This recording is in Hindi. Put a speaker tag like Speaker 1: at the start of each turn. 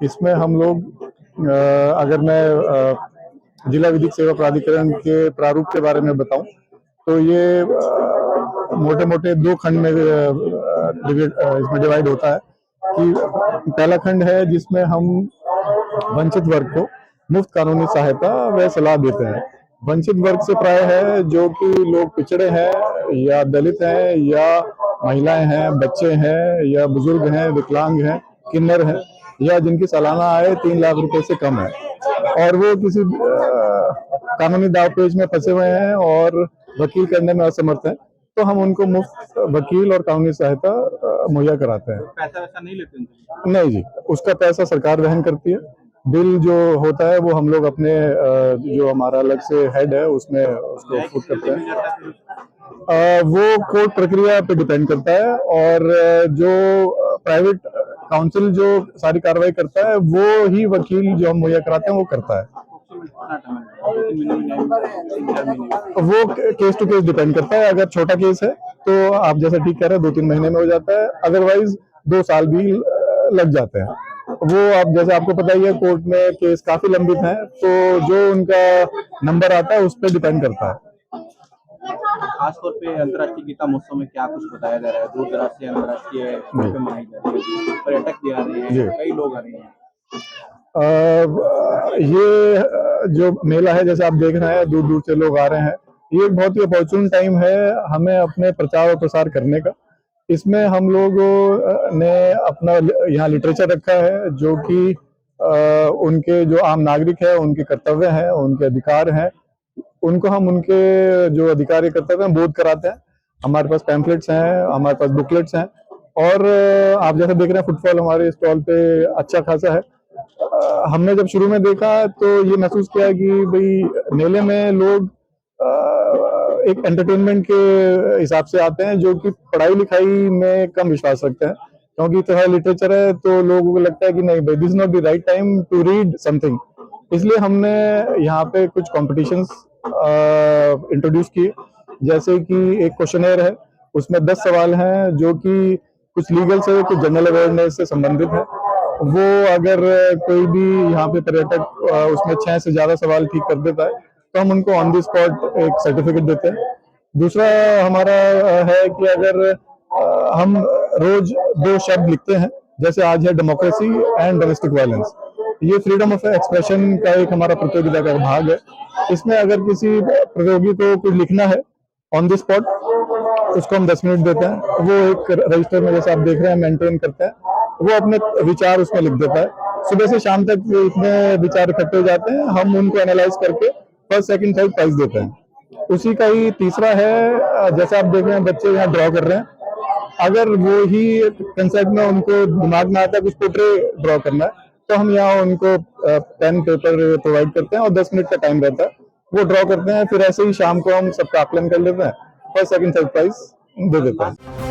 Speaker 1: इसमें हम लोग अगर मैं जिला विधिक सेवा प्राधिकरण के प्रारूप के बारे में बताऊं तो ये मोटे मोटे दो खंड में इसमें डिवाइड होता है कि पहला खंड है जिसमें हम वंचित वर्ग को मुफ्त कानूनी सहायता व सलाह देते हैं। वंचित वर्ग से प्राय है जो कि लोग पिछड़े हैं या दलित हैं या महिलाएं हैं, बच्चे हैं या बुजुर्ग हैं, विकलांग हैं, किन्नर हैं या जिनकी सालाना आय 3 लाख रुपए से कम है और वो किसी कानूनी दावपेच में फंसे हुए हैं और वकील करने में असमर्थ हैं, तो हम उनको मुफ्त वकील और कानूनी सहायता मुहैया कराते हैं।
Speaker 2: पैसा वैसा नहीं लेते?
Speaker 1: नहीं जी, उसका पैसा सरकार वहन करती है। बिल जो होता है वो हम लोग अपने जो हमारा अलग से हेड है उसमें उसको फुट करते हैं। वो कोर्ट प्रक्रिया पे डिपेंड करता है और जो प्राइवेट काउंसिल जो सारी कार्रवाई करता है वो ही वकील जो हम मुहैया कराते हैं वो करता है। वो केस टू केस डिपेंड करता है। अगर छोटा केस है तो आप जैसा ठीक कह रहे हैं 2-3 महीने में हो जाता है, अदरवाइज 2 साल भी लग जाते हैं। वो आप जैसे आपको पता ही है कोर्ट में केस काफी लंबित हैं, तो जो उनका नंबर आता है उस पर डिपेंड करता है।
Speaker 2: खासतौर पे अंतर्राष्ट्रीय गीता महोत्सव में क्या कुछ बताया जा रहा है? दूर दराज से अंतर्राष्ट्रीय मनाई जा रही है, पर्यटक भी आ रहे हैं, कई लोग आ रहे हैं।
Speaker 1: ये जो मेला है जैसे आप देख रहे हैं दूर दूर से लोग आ रहे हैं, ये एक बहुत ही अपॉर्चुन टाइम है हमें अपने प्रचार और प्रसार करने का। इसमें हम लोगों ने अपना यहाँ लिटरेचर रखा है जो कि उनके जो आम नागरिक है उनके कर्तव्य हैं, उनके अधिकार हैं, उनको हम उनके जो अधिकार कर्तव्य हैं बोध कराते हैं। हमारे पास पैम्फलेट्स हैं, हमारे पास बुकलेट्स हैं और आप जैसे देख रहे हैं फुटफॉल हमारे स्टॉल पे अच्छा खासा है। हमने जब शुरू में देखा तो ये महसूस किया कि भाई मेले में लोग एक एंटरटेनमेंट के हिसाब से आते हैं जो कि पढ़ाई लिखाई में कम विश्वास रखते हैं, क्योंकि इतना लिटरेचर है तो लोगों को लगता है कि नहीं भाई this is not the right time to read something. इसलिए हमने यहाँ पे कुछ कॉम्पिटिशन्स इंट्रोड्यूस किए, जैसे कि एक क्वेश्चनर है उसमें 10 सवाल हैं जो कि कुछ लीगल से कुछ जनरल अवेयरनेस से संबंधित है। वो अगर कोई भी यहाँ पे पर्यटक उसमें 6 से ज्यादा सवाल ठीक कर देता है तो हम उनको ऑन द स्पॉट एक सर्टिफिकेट देते हैं। दूसरा हमारा है कि अगर हम रोज 2 शब्द लिखते हैं, जैसे आज है डेमोक्रेसी एंड डोमेस्टिक वायलेंस, ये फ्रीडम ऑफ एक्सप्रेशन का एक हमारा प्रतियोगिता का भाग है। इसमें अगर किसी प्रतियोगी को कुछ लिखना है ऑन द स्पॉट उसको हम 10 मिनट देते हैं। वो एक रजिस्टर में जैसे आप देख रहे हैं मेंटेन करते हैं, वो अपने विचार उसमें लिख देता है। सुबह से शाम तक इतने विचार इकट्ठे हो जाते हैं, हम उनको एनालाइज करके फर्स्ट सेकंड थर्ड प्राइज देते हैं। उसी का ही तीसरा है, जैसे आप देख रहे हैं बच्चे यहाँ ड्रॉ कर रहे हैं, अगर वो ही कंसेप्ट में उनको दिमाग में आता है कुछ पोर्ट्रेट ड्रॉ करना है तो हम यहाँ उनको पेन पेपर प्रोवाइड करते हैं और 10 मिनट का टाइम रहता है, वो ड्रॉ करते हैं। फिर ऐसे ही शाम को हम सबका आकलन कर लेते हैं, फर्स्ट सेकंड थर्ड प्राइज दे देते हैं।